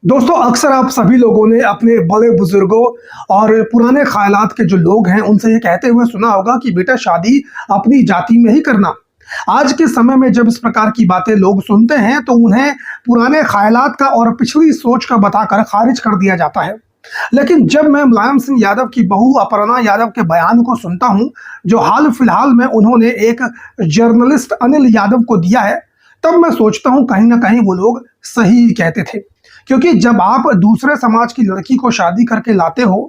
दोस्तों अक्सर आप सभी लोगों ने अपने बड़े बुजुर्गों और पुराने ख्यालात के जो लोग हैं उनसे ये कहते हुए सुना होगा कि बेटा शादी अपनी जाति में ही करना। आज के समय में जब इस प्रकार की बातें लोग सुनते हैं तो उन्हें पुराने ख्यालात का और पिछड़ी सोच का बताकर खारिज कर दिया जाता है। लेकिन जब मैं मुलायम सिंह यादव की बहू अपर्णा यादव के बयान को सुनता हूं, जो हाल फिलहाल में उन्होंने एक जर्नलिस्ट अनिल यादव को दिया है, तब मैं सोचता हूं कहीं ना कहीं वो लोग सही ही कहते थे। क्योंकि जब आप दूसरे समाज की लड़की को शादी करके लाते हो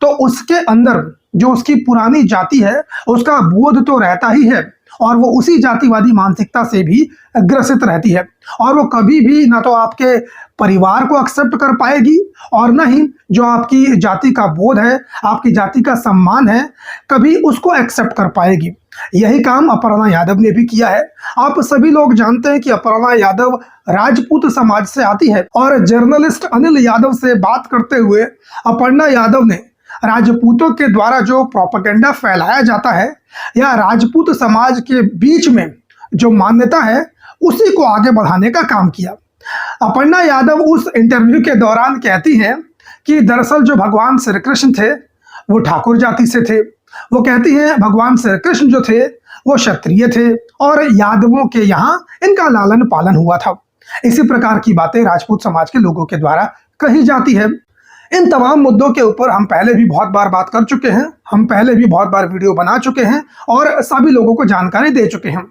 तो उसके अंदर जो उसकी पुरानी जाति है उसका बोध तो रहता ही है और वो उसी जातिवादी मानसिकता से भी ग्रसित रहती है और वो कभी भी ना तो आपके परिवार को एक्सेप्ट कर पाएगी और ना ही जो आपकी जाति का बोध है, आपकी जाति का सम्मान है, कभी उसको एक्सेप्ट कर पाएगी। यही काम अपर्णा यादव ने भी किया है। आप सभी लोग जानते हैं कि अपर्णा यादव राजपूत समाज से आती है और जर्नलिस्ट अनिल यादव से बात करते हुए अपर्णा यादव ने राजपूतों के द्वारा जो प्रोपेगेंडा फैलाया जाता है या राजपूत समाज के बीच में जो मान्यता है उसी को आगे बढ़ाने का काम किया। अपर्णा यादव उस इंटरव्यू के दौरान कहती हैं कि दरअसल जो भगवान श्री कृष्ण थे वो ठाकुर जाति से थे। वो कहती हैं भगवान श्री कृष्ण जो थे वो क्षत्रिय थे और यादवों के यहाँ इनका लालन पालन हुआ था। इसी प्रकार की बातें राजपूत समाज के लोगों के द्वारा कही जाती है। इन तमाम मुद्दों के ऊपर हम पहले भी बहुत बार बात कर चुके हैं, हम पहले भी बहुत बार वीडियो बना चुके हैं और सभी लोगों को जानकारी दे चुके हैं,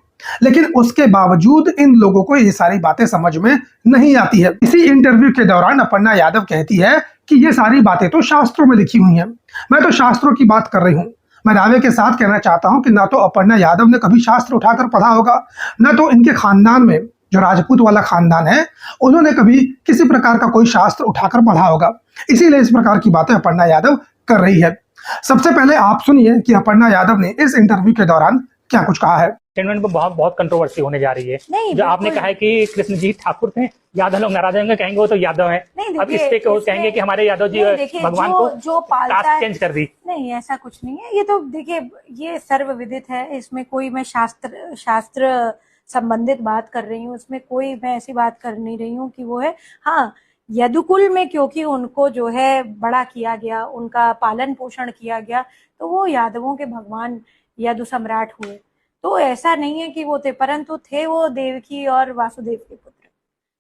लेकिन उसके बावजूद इन लोगों को ये सारी बातें समझ में नहीं आती है। इसी इंटरव्यू के दौरान अपर्णा यादव कहती है कि ये सारी बातें तो शास्त्रों में लिखी हुई हैं, मैं तो शास्त्रों की बात कर रही हूँ। मैं दावे के साथ कहना चाहता हूँ कि ना तो अपर्णा यादव ने कभी शास्त्र उठाकर पढ़ा होगा, ना तो इनके खानदान में जो राजपूत वाला खानदान है उन्होंने कभी किसी प्रकार का कोई शास्त्र उठाकर पढ़ा होगा, इसीलिए इस प्रकार की बातें अपर्णा यादव कर रही है। सबसे पहले आप सुनिए कि अपर्णा यादव ने इस इंटरव्यू के दौरान क्या कुछ कहा है। स्टेटमेंट पर बहुत कंट्रोवर्सी होने जा रही है। जो आपने कहा है कि कृष्ण जी ठाकुर थे, यादव लोग नाराज होंगे, कहेंगे वो तो यादव है। अब इस पे कहेंगे कि हमारे यादव जी भगवान को कास्ट चेंज कर दी। नहीं, ऐसा कुछ नहीं है। ये तो देखिए ये सर्वविदित है, इसमें कोई मैं शास्त्र संबंधित बात कर रही हूँ, उसमें कोई मैं ऐसी बात कर नहीं रही हूँ कि वो है। हाँ, यदुकुल में क्योंकि उनको जो है बड़ा किया गया, उनका पालन पोषण किया गया, तो वो यादवों के भगवान यदु सम्राट हुए। तो ऐसा नहीं है कि वो थे, परंतु थे वो देवकी और वासुदेव के पुत्र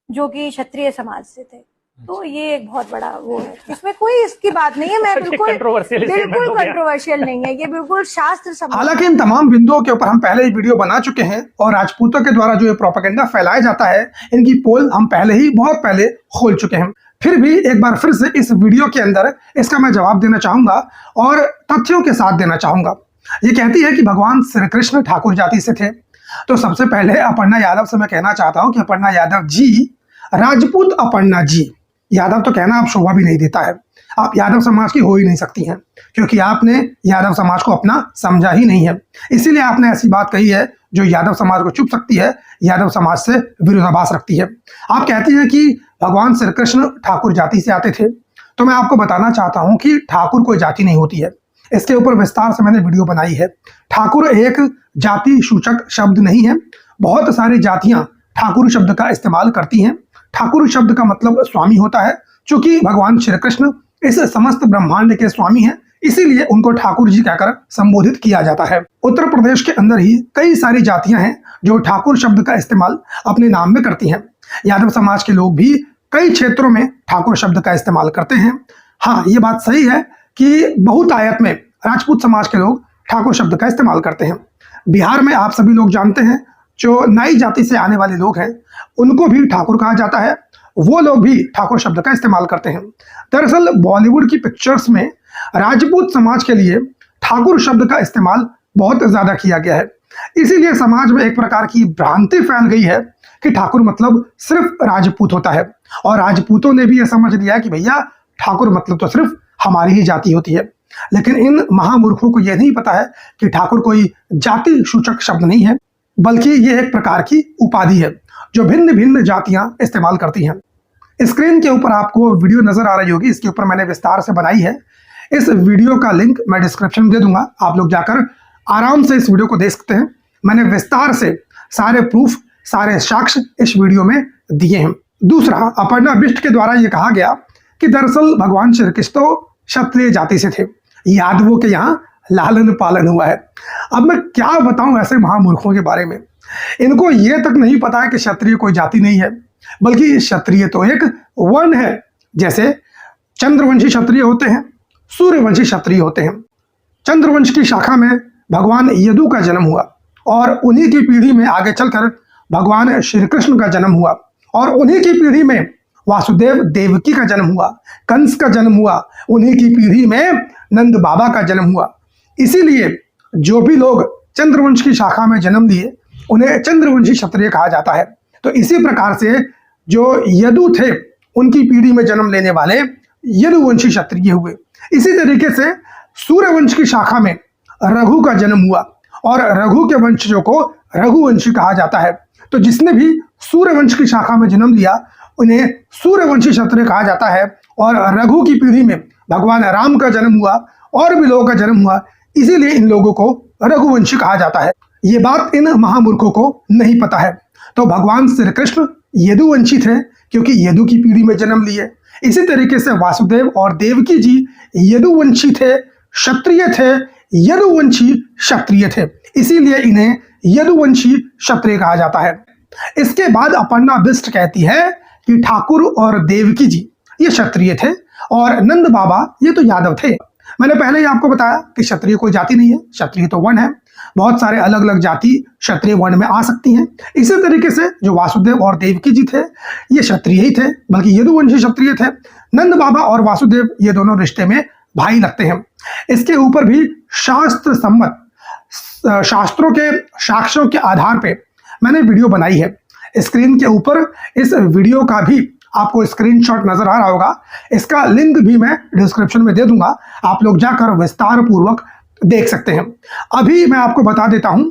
जो कि क्षत्रिय समाज से थे। तो ये एक बहुत बड़ा वो है, इसमें कोई इसकी बात नहीं है। मैं बिल्कुल कंट्रोवर्शियल नहीं है, ये बिल्कुल शास्त्र। हालांकि इन तमाम बिंदुओं के ऊपर हम पहले ही वीडियो बना चुके हैं और राजपूतों के द्वारा जो ये प्रोपेगेंडा फैलाया जाता है इनकी पोल हम पहले ही बहुत पहले खोल चुके हैं। फिर भी एक बार फिर से इस वीडियो के अंदर इसका मैं जवाब देना चाहूंगा और तथ्यों के साथ देना चाहूंगा। ये कहती है कि भगवान श्री कृष्ण ठाकुर जाति से थे। तो सबसे पहले अपर्णा यादव से मैं कहना चाहता हूं कि अपर्णा यादव जी, राजपूत अपर्णा जी, यादव तो कहना आप शोभा भी नहीं देता है, आप यादव समाज की हो ही नहीं सकती हैं क्योंकि आपने यादव समाज को अपना समझा ही नहीं है। इसीलिए आपने ऐसी बात कही है जो यादव समाज को चुप सकती है, यादव समाज से विरोधाभास रखती है। आप कहती हैं कि भगवान श्री कृष्ण ठाकुर जाति से आते थे, तो मैं आपको बताना चाहता हूं कि ठाकुर कोई जाति नहीं होती है। इसके ऊपर विस्तार से मैंने वीडियो बनाई है। ठाकुर एक जाति सूचक शब्द नहीं है। बहुत सारी जातियां ठाकुर शब्द का इस्तेमाल करती हैं। ठाकुर शब्द का मतलब स्वामी होता है। चूंकि भगवान श्री कृष्ण इस समस्त ब्रह्मांड के स्वामी हैं, इसीलिए उनको ठाकुर जी कहकर संबोधित किया जाता है। उत्तर प्रदेश के अंदर ही कई सारी जातियां हैं जो ठाकुर शब्द का इस्तेमाल अपने नाम में करती हैं। यादव समाज के लोग भी कई क्षेत्रों में ठाकुर शब्द का इस्तेमाल करते हैं। हाँ, ये बात सही है कि बहुतायत में राजपूत समाज के लोग ठाकुर शब्द का इस्तेमाल करते हैं। बिहार में आप सभी लोग जानते हैं जो नाई जाति से आने वाले लोग हैं उनको भी ठाकुर कहा जाता है, वो लोग भी ठाकुर शब्द का इस्तेमाल करते हैं। दरअसल बॉलीवुड की पिक्चर्स में राजपूत समाज के लिए ठाकुर शब्द का इस्तेमाल बहुत ज्यादा किया गया है। इसीलिए समाज में एक प्रकार की भ्रांति फैल गई है कि ठाकुर मतलब सिर्फ राजपूत होता है और राजपूतों ने भी यह समझ लिया कि भैया ठाकुर मतलब तो सिर्फ हमारी ही जाति होती है। लेकिन इन महामूर्खों को यह नहीं पता है कि ठाकुर कोई जाति सूचक शब्द नहीं है, बल्कि यह एक प्रकार की उपाधि है जो भिन्न भिन्न जातियां इस्तेमाल करती हैं। स्क्रीन के ऊपर आपको वीडियो नजर आ रही होगी, इसके ऊपर मैंने विस्तार से बनाई है। इस वीडियो का लिंक मैं डिस्क्रिप्शन में दे दूंगा, आप लोग जाकर आराम से इस वीडियो को देख सकते हैं। मैंने विस्तार से सारे प्रूफ, सारे साक्ष्य इस वीडियो में दिए हैं। दूसरा, अपर्णा बिष्ट के द्वारा यह कहा गया कि दरअसल भगवान श्री कृष्ण तो क्षत्रिय जाति से थे, यादवों के यहाँ लालन पालन हुआ है। अब मैं क्या बताऊं ऐसे महामूर्खों के बारे में, इनको ये तक नहीं पता है कि क्षत्रिय कोई जाति नहीं है, बल्कि क्षत्रिय तो एक वर्ण है। जैसे चंद्रवंशी क्षत्रिय होते हैं, सूर्यवंशी क्षत्रिय होते हैं। चंद्रवंश की शाखा में भगवान यदु का जन्म हुआ और उन्हीं की पीढ़ी में आगे चलकर भगवान श्री कृष्ण का जन्म हुआ और उन्हीं की पीढ़ी में वासुदेव देवकी का जन्म हुआ, कंस का जन्म हुआ, उन्हीं की पीढ़ी में नंद बाबा का जन्म हुआ। इसीलिए जो भी लोग चंद्रवंश की शाखा में जन्म लिए उन्हें चंद्रवंशी क्षत्रिय कहा जाता है। तो इसी प्रकार से जो यदु थे उनकी पीढ़ी में जन्म लेने वाले यदुवंशी क्षत्रिय हुए। इसी तरीके से सूर्यवंश की शाखा में रघु का जन्म हुआ और रघु के वंशजों को रघुवंशी कहा जाता है। तो जिसने भी सूर्यवंश की शाखा में जन्म लिया उन्हें सूर्यवंशी क्षत्रिय कहा जाता है। और रघु की पीढ़ी में भगवान राम का जन्म हुआ और भी लोगों का जन्म हुआ, इसीलिए इन लोगों को रघुवंशी कहा जाता है। ये बात इन महामूर्खों को नहीं पता है। तो भगवान श्री कृष्ण यदुवंशी थे क्योंकि यदु की पीढ़ी में जन्म लिए। इसी तरीके से वासुदेव और देवकी जी यदुवंशी थे, क्षत्रिय थे, यदुवंशी क्षत्रिय थे, इसीलिए इन्हें यदुवंशी क्षत्रिय कहा जाता है। इसके बाद अपर्णा बिष्ट कहती है कि ठाकुर और देवकी जी ये क्षत्रिय थे और नंद बाबा ये तो यादव थे। मैंने पहले ही आपको बताया कि क्षत्रिय कोई जाति नहीं है, क्षत्रिय तो वर्ण है। बहुत सारे अलग अलग जाति क्षत्रिय वर्ण में आ सकती हैं। इसी तरीके से जो वासुदेव और देवकी जी थे ये क्षत्रिय ही थे, बल्कि यदुवंशी क्षत्रिय थे। नंद बाबा और वासुदेव ये दोनों रिश्ते में भाई लगते हैं। इसके ऊपर भी शास्त्र सम्मत शास्त्रों के साक्ष्यों के आधार पे मैंने वीडियो बनाई है। स्क्रीन के ऊपर इस वीडियो का भी आपको स्क्रीनशॉट नजर आ रहा होगा, इसका लिंक भी मैं डिस्क्रिप्शन में दे दूंगा, आप लोग जाकर विस्तार पूर्वक देख सकते हैं। अभी मैं आपको बता देता हूं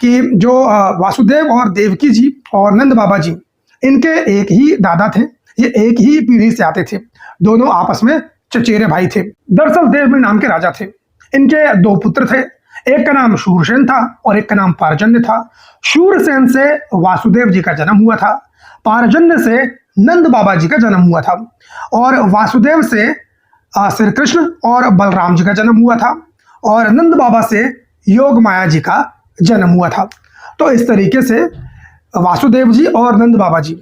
कि जो वासुदेव और देवकी जी और नंद बाबा जी इनके एक ही दादा थे, ये एक ही पीढ़ी से आते थे, दोनों आपस में चचेरे भाई थे। दरअसल देवमी नाम के राजा थे, इनके दो पुत्र थे, एक का नाम शूरसेन था और एक का नाम पारजन्य था। शूरसेन से वासुदेव जी का जन्म हुआ था, पारजन्य से नंद बाबा जी का जन्म हुआ था और वासुदेव से श्री कृष्ण और बलराम जी का जन्म हुआ था और नंद बाबा से योग माया जी का जन्म हुआ था। तो इस तरीके से वासुदेव जी और नंद बाबा जी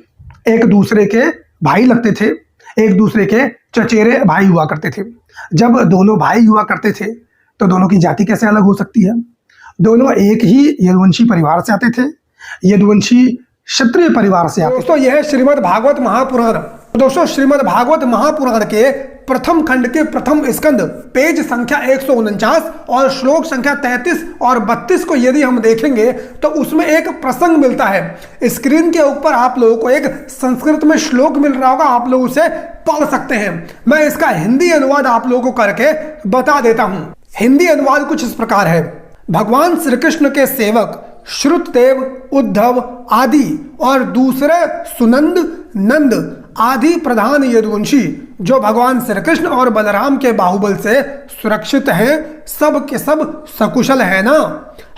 एक दूसरे के भाई लगते थे, एक दूसरे के चचेरे भाई हुआ करते थे। जब दोनों भाई हुआ करते थे तो दोनों की जाति कैसे अलग हो सकती है? दोनों एक ही यदुवंशी परिवार से आते थे, यदुवंशी क्षत्रिय परिवार से आते। दोस्तों यह है श्रीमद् भागवत महापुराण। दोस्तों श्रीमद् भागवत महापुराण के प्रथम खंड के प्रथम स्कंद पेज संख्या 149 और श्लोक संख्या 33 और 32 को यदि हम देखेंगे तो उसमें एक प्रसंग मिलता है। स्क्रीन के ऊपर आप लोगों को एक संस्कृत में श्लोक मिल रहा होगा, आप लोग उसे पढ़ सकते हैं। मैं इसका हिंदी अनुवाद आप लोगों को करके बता देता हूं। हिंदी अनुवाद कुछ इस प्रकार है। भगवान श्री कृष्ण के सेवक श्रुतदेव, उद्धव आदि और दूसरे सुनंद, नंद आदि प्रधान यदुवंशी जो भगवान श्री कृष्ण और बलराम के बाहुबल से सुरक्षित हैं, सब के सब सकुशल है ना।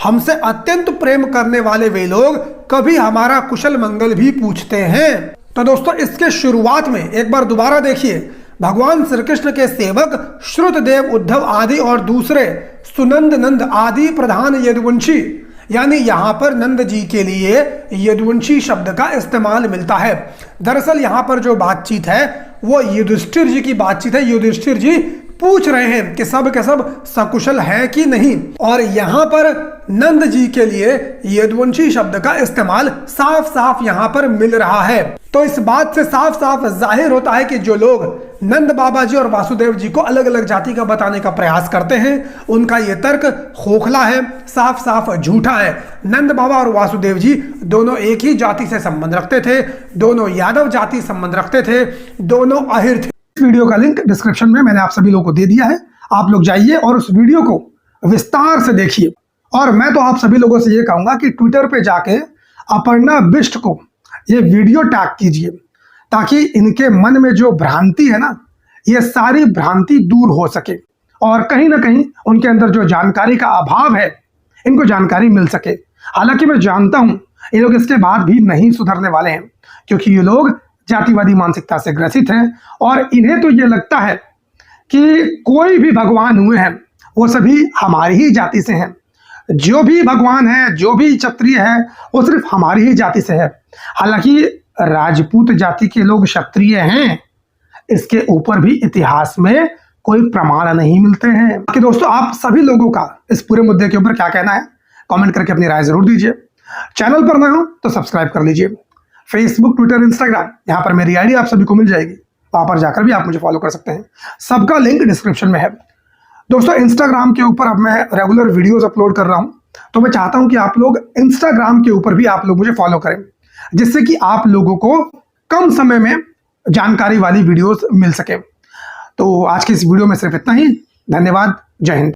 हमसे अत्यंत प्रेम करने वाले वे लोग कभी हमारा कुशल मंगल भी पूछते हैं। तो दोस्तों इसके शुरुआत में एक बार दोबारा देखिए, भगवान श्री कृष्ण के सेवक श्रुतदेव, उद्धव आदि और दूसरे सुनंद, नंद आदि प्रधान यदुवंशी, यानी यहां पर नंद जी के लिए यदुवंशी शब्द का इस्तेमाल मिलता है। दरअसल यहां पर जो बातचीत है वो युधिष्ठिर जी की बातचीत है। युधिष्ठिर जी पूछ रहे हैं कि सब के सब सकुशल है कि नहीं, और यहां पर नंद जी के लिए यदुवंशी शब्द का इस्तेमाल साफ साफ यहां पर मिल रहा है। तो इस बात से साफ साफ जाहिर होता है कि जो लोग नंद बाबा जी और वासुदेव जी को अलग अलग जाति का बताने का प्रयास करते हैं उनका यह तर्क खोखला है, साफ साफ झूठा है। नंद बाबा और वासुदेव जी दोनों एक ही जाति से संबंध रखते थे, दोनों यादव जाति संबंध रखते थे, दोनों अहिर थे। इस वीडियो का लिंक डिस्क्रिप्शन में मैंने आप सभी लोगों को दे दिया है, आप लोग जाइए और उस वीडियो को विस्तार से देखिए। और मैं तो आप सभी लोगों से ये कहूंगा कि ट्विटर पे जाके अपर्णा बिष्ट को ये वीडियो टैग कीजिए ताकि इनके मन में जो भ्रांति है ना, ये सारी भ्रांति दूर हो सके और कहीं ना कहीं उनके अंदर जो जानकारी का अभाव है इनको जानकारी मिल सके। हालांकि मैं जानता हूं ये लोग इसके बाद भी नहीं सुधरने वाले हैं, क्योंकि ये लोग जातिवादी मानसिकता से ग्रसित हैं और इन्हें तो ये लगता है कि कोई भी भगवान हुए हैं वो सभी हमारी ही जाति से हैं, जो भी भगवान है, जो भी क्षत्रिय है, वो सिर्फ हमारी ही जाति से है। हालांकि राजपूत जाति के लोग क्षत्रिय हैं, इसके ऊपर भी इतिहास में कोई प्रमाण नहीं मिलते हैं। कि दोस्तों, आप सभी लोगों का इस पूरे मुद्दे के ऊपर क्या कहना है, कमेंट करके अपनी राय जरूर दीजिए। चैनल पर नए हो तो सब्सक्राइब कर लीजिए। फेसबुक, ट्विटर, इंस्टाग्राम, यहाँ पर मेरी आईडी आप सभी को मिल जाएगी, वहां पर जाकर भी आप मुझे फॉलो कर सकते हैं। सबका लिंक डिस्क्रिप्शन में है। दोस्तों, इंस्टाग्राम के ऊपर अब मैं रेगुलर वीडियोस अपलोड कर रहा हूं, तो मैं चाहता हूं कि आप लोग इंस्टाग्राम के ऊपर भी आप लोग मुझे फॉलो करें, जिससे कि आप लोगों को कम समय में जानकारी वाली वीडियोस मिल सके। तो आज की इस वीडियो में सिर्फ इतना ही। धन्यवाद। जय हिंद।